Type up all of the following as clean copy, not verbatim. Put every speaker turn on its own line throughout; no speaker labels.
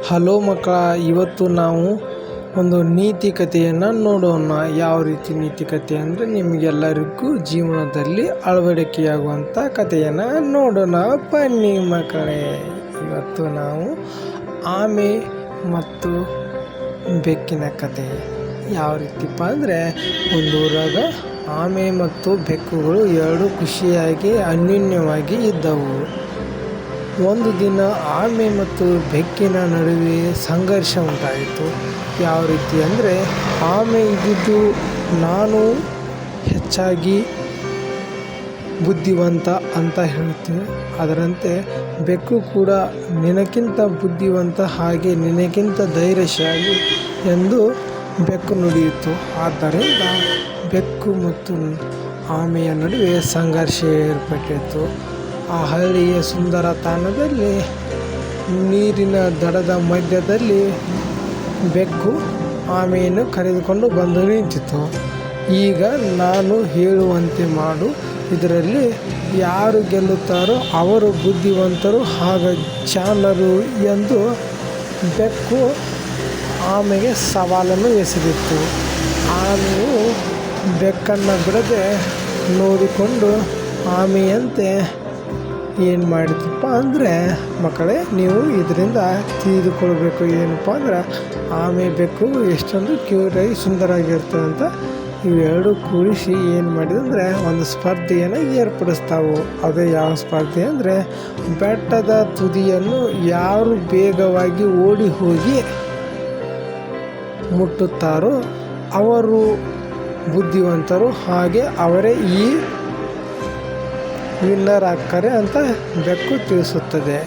Hello ಮಕ್ಕಳ, ಇವತ್ತು ನಾವು ಒಂದು ನೀತಿ ಕಥೆಯನ್ನು ನೋಡೋಣ. ಯಾವ ರೀತಿ ನೀತಿ ಕಥೆ ಅಂದರೆ ನಿಮಗೆಲ್ಲರಿಗೂ ಜೀವನದಲ್ಲಿ ಅಳವಡಿಕೆಯಾಗುವಂಥ ಕಥೆಯನ್ನು ನೋಡೋಣ. ಬನ್ನಿ ಮಕ್ಕಳೇ, ಇವತ್ತು ನಾವು ಆಮೆ ಮತ್ತು ಬೆಕ್ಕಿನ ಕಥೆ. ಯಾವ ರೀತಿಪ್ಪ ಅಂದರೆ, ಒಂದು ಊರಾಗ ಆಮೆ ಮತ್ತು ಬೆಕ್ಕುಗಳು ಎರಡು ಖುಷಿಯಾಗಿ ಅನ್ಯೋನ್ಯವಾಗಿ ಇದ್ದವು. ಒಂದು ದಿನ ಆಮೆ ಮತ್ತು ಬೆಕ್ಕಿನ ನಡುವೆ ಸಂಘರ್ಷ ಉಂಟಾಯಿತು. ಯಾವ ರೀತಿ ಅಂದರೆ, ಆಮೆ ಇದ್ದಿದ್ದು ನಾನು ಹೆಚ್ಚಾಗಿ ಬುದ್ಧಿವಂತ ಅಂತ ಹೇಳುತ್ತೆ. ಅದರಂತೆ ಬೆಕ್ಕು ಕೂಡ ನಿನಗಿಂತ ಬುದ್ಧಿವಂತ, ಹಾಗೆ ನಿನಗಿಂತ ಧೈರ್ಯಶಾಲಿ ಎಂದು ಬೆಕ್ಕು ನುಡಿಯಿತು. ಆದ್ದರಿಂದ ಬೆಕ್ಕು ಮತ್ತು ಆಮೆಯ ನಡುವೆ ಸಂಘರ್ಷ ಏರ್ಪಟ್ಟಿತು. ಆ ಹಳ್ಳಿಯ ಸುಂದರ ತಾಣದಲ್ಲಿ ನೀರಿನ ದಡದ ಮಧ್ಯದಲ್ಲಿ ಬೆಕ್ಕು ಆಮೆಯನ್ನು ಕರೆದುಕೊಂಡು ಬಂದು ನಿಂತಿತು. ಈಗ ನಾನು ಹೇಳುವಂತೆ ಮಾಡು, ಇದರಲ್ಲಿ ಯಾರು ಗೆಲ್ಲುತ್ತಾರೋ ಅವರು ಬುದ್ಧಿವಂತರು ಹಾಗೂ ಜಾಣರು ಎಂದು ಬೆಕ್ಕು ಆಮೆಗೆ ಸವಾಲನ್ನು ಎಸೆದಿತ್ತು. ಆಮೆಯು ಬೆಕ್ಕನ್ನು ಬಿಡದೆ ನೋಡಿಕೊಂಡು ಆಮೆಯಂತೆ ಏನು ಮಾಡಿದಪ್ಪ ಅಂದರೆ, ಮಕ್ಕಳೇ ನೀವು ಇದರಿಂದ ತಿಳಿದುಕೊಳ್ಬೇಕು. ಏನಪ್ಪ ಅಂದ್ರೆ, ಆಮೆ ಬೆಕ್ಕು ಎಷ್ಟೊಂದು ಕ್ಯೂಟಾಗಿ ಸುಂದರವಾಗಿರ್ತವೆ ಅಂತ ಇವೆರಡು ಕೂಡಿಸಿ ಏನು ಮಾಡಿದಂದರೆ ಒಂದು ಸ್ಪರ್ಧೆಯನ್ನು ಏರ್ಪಡಿಸ್ತಾವು. ಅದೇ ಯಾವ ಸ್ಪರ್ಧೆ ಅಂದರೆ, ಬೆಟ್ಟದ ತುದಿಯನ್ನು ಯಾರು ಬೇಗವಾಗಿ ಓಡಿ ಹೋಗಿ ಮುಟ್ಟುತ್ತಾರೋ ಅವರು ಬುದ್ಧಿವಂತರು, ಹಾಗೆ ಅವರೇ ಈ ವಿನ್ನರ್ ಆಗ್ತಾರೆ ಅಂತ ಬೆಕ್ಕು ತಿಳಿಸುತ್ತದೆ.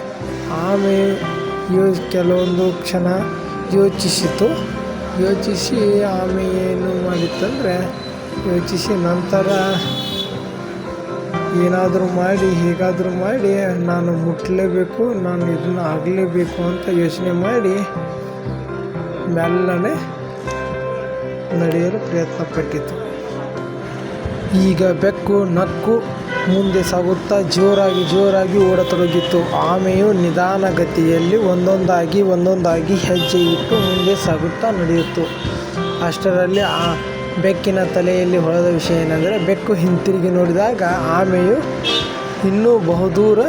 ಆಮೆಯು ಕೆಲವೊಂದು ಕ್ಷಣ ಯೋಚಿಸಿ ಆಮೆ ಏನು ಮಾಡಿತ್ತಂದರೆ, ಯೋಚಿಸಿ ನಂತರ ಏನಾದರೂ ಮಾಡಿ ಹೇಗಾದರೂ ಮಾಡಿ ನಾನು ಮುಟ್ಟಲೇಬೇಕು, ನಾನು ಇದನ್ನು ಆಗಲೇಬೇಕು ಅಂತ ಯೋಚನೆ ಮಾಡಿ ಮೆಲ್ಲನೆ ನಡೆಯಲು ಪ್ರಯತ್ನ ಪಟ್ಟಿತು. ಈಗ ಬೆಕ್ಕು ನಕ್ಕು ಮುಂದೆ ಸಾಗುತ್ತಾ ಜೋರಾಗಿ ಓಡತೊಡಗಿತ್ತು. ಆಮೆಯು ನಿಧಾನಗತಿಯಲ್ಲಿ ಒಂದೊಂದಾಗಿ ಹೆಜ್ಜೆ ಇಟ್ಟು ಮುಂದೆ ಸಾಗುತ್ತಾ ನಡೆಯಿತು. ಅಷ್ಟರಲ್ಲಿ ಆ ಬೆಕ್ಕಿನ ತಲೆಯಲ್ಲಿ ಹೊಳೆದ ವಿಷಯ ಏನೆಂದರೆ, ಬೆಕ್ಕು ಹಿಂತಿರುಗಿ ನೋಡಿದಾಗ ಆಮೆಯು ಇನ್ನೂ ಬಹುದೂರ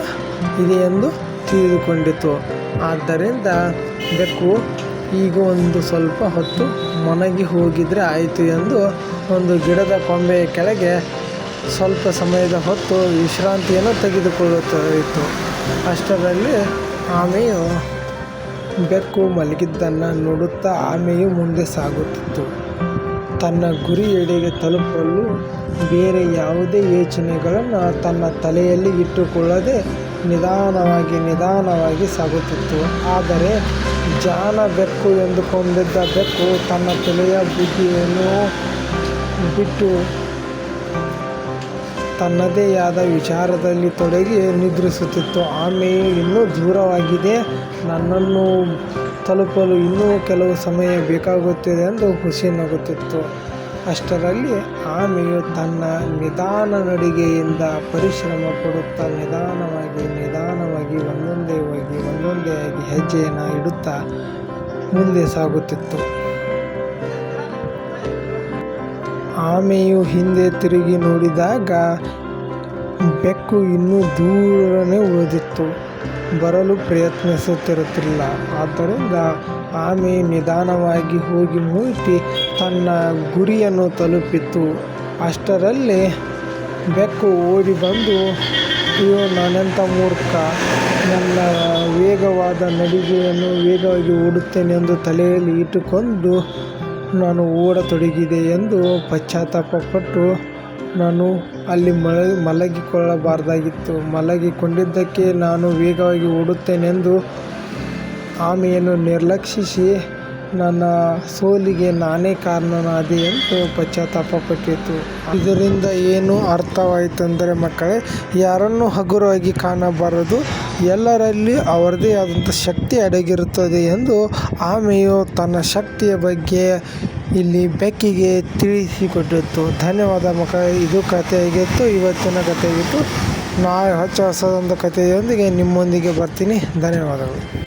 ಇದೆ ಎಂದು ತಿಳಿದುಕೊಂಡಿತು. ಆದ್ದರಿಂದ ಬೆಕ್ಕು ಈಗ ಒಂದು ಸ್ವಲ್ಪ ಹೊತ್ತು ಮನಗಿ ಹೋಗಿದ್ರೆ ಆಯಿತು ಎಂದು ಒಂದು ಗಿಡದ ಕೊಂಬೆಯ ಕೆಳಗೆ ಸ್ವಲ್ಪ ಸಮಯದ ಹೊತ್ತು ವಿಶ್ರಾಂತಿಯನ್ನು ತೆಗೆದುಕೊಳ್ಳುತ್ತಿತ್ತು. ಅಷ್ಟರಲ್ಲಿ ಆಮೆಯು ಬೆಕ್ಕು ಮಲಗಿದ್ದನ್ನು ನೋಡುತ್ತಾ ಆಮೆಯು ಮುಂದೆ ಸಾಗುತ್ತಿತ್ತು. ತನ್ನ ಗುರಿಯೆಡೆಗೆ ತಲುಪಲು ಬೇರೆ ಯಾವುದೇ ಯೋಚನೆಗಳನ್ನು ತನ್ನ ತಲೆಯಲ್ಲಿ ಇಟ್ಟುಕೊಳ್ಳದೆ ನಿಧಾನವಾಗಿ ಸಾಗುತ್ತಿತ್ತು. ಆದರೆ ಜಾಣ ಬೆಕ್ಕು ಎಂದುಕೊಂಡಿದ್ದ ಬೆಕ್ಕು ತನ್ನ ತಲೆಯ ಬುದ್ಧಿಯನ್ನು ಬಿಟ್ಟು ತನ್ನದೇ ಆದ ವಿಚಾರದಲ್ಲಿ ತೊಡಗಿ ನಿದ್ರಿಸುತ್ತಿತ್ತು. ಆಮೆಯು ಇನ್ನೂ ದೂರವಾಗಿದೆ, ನನ್ನನ್ನು ತಲುಪಲು ಇನ್ನೂ ಕೆಲವು ಸಮಯ ಬೇಕಾಗುತ್ತದೆ ಎಂದು ಹುಸಿ ನಗುತ್ತಿತ್ತು. ಅಷ್ಟರಲ್ಲಿ ಆಮೆಯು ತನ್ನ ನಿಧಾನ ನಡಿಗೆಯಿಂದ ಪರಿಶ್ರಮ ಪಡುತ್ತಾ ನಿಧಾನವಾಗಿ ಒಂದೊಂದೇ ಆಗಿ ಹೆಜ್ಜೆಯನ್ನು ಇಡುತ್ತಾ ಮುಂದೆ ಸಾಗುತ್ತಿತ್ತು. ಆಮೆಯು ಹಿಂದೆ ತಿರುಗಿ ನೋಡಿದಾಗ ಬೆಕ್ಕು ಇನ್ನೂ ದೂರನೇ ಉಳಿದಿತ್ತು, ಬರಲು ಪ್ರಯತ್ನಿಸುತ್ತಿರುತ್ತಿಲ್ಲ. ಆದ್ದರಿಂದ ಆಮೆ ನಿಧಾನವಾಗಿ ಹೋಗಿ ಮುಟ್ಟಿ ತನ್ನ ಗುರಿಯನ್ನು ತಲುಪಿತು. ಅಷ್ಟರಲ್ಲಿ ಬೆಕ್ಕು ಓಡಿ ಬಂದು, ಅಯ್ಯೋ ನಾನೆಂಥ ಮೂರ್ಖ, ನನ್ನ ವೇಗವಾದ ನಡಿಗೆಯನ್ನು ವೇಗವಾಗಿ ಓಡುತ್ತೇನೆ ಎಂದು ತಲೆಯಲ್ಲಿ ಇಟ್ಟುಕೊಂಡು ನಾನು ಓಡತೊಡಗಿದೆ ಎಂದು ಪಶ್ಚಾತ್ತಾಪಪಟ್ಟು, ನಾನು ಅಲ್ಲಿ ಮಲಗಿಕೊಳ್ಳಬಾರ್ದಾಗಿತ್ತು, ಮಲಗಿಕೊಂಡಿದ್ದಕ್ಕೆ ನಾನು ವೇಗವಾಗಿ ಓಡುತ್ತೇನೆಂದು ಆಮೆಯನ್ನು ನಿರ್ಲಕ್ಷಿಸಿ ನನ್ನ ಸೋಲಿಗೆ ನಾನೇ ಕಾರಣನಾದೆ ಎಂದು ಪಶ್ಚಾತ್ತಾಪಪಟ್ಟಿತು. ಇದರಿಂದ ಏನು ಅರ್ಥವಾಯಿತೆಂದರೆ, ಮಕ್ಕಳೇ, ಯಾರನ್ನು ಹಗುರವಾಗಿ ಕಾಣಬಾರದು, ಎಲ್ಲರಲ್ಲಿ ಅವರದೇ ಆದಂಥ ಶಕ್ತಿ ಅಡಗಿರುತ್ತದೆ ಎಂದು ಆಮೆಯು ತನ್ನ ಶಕ್ತಿಯ ಬಗ್ಗೆ ಇಲ್ಲಿ ಬೆಕ್ಕಿಗೆ ತಿಳಿಸಿಕೊಟ್ಟಿತ್ತು. ಧನ್ಯವಾದ ಮಕ್ಕಳೇ. ಇದು ಕಥೆಯಾಗಿತ್ತು, ಇವತ್ತಿನ ಕಥೆಯಾಗಿತ್ತು. ನಾಳೆ ಹೊಸ ಹೊಸದೊಂದು ಕಥೆಯೊಂದಿಗೆ ನಿಮ್ಮೊಂದಿಗೆ ಬರ್ತೀನಿ. ಧನ್ಯವಾದಗಳು.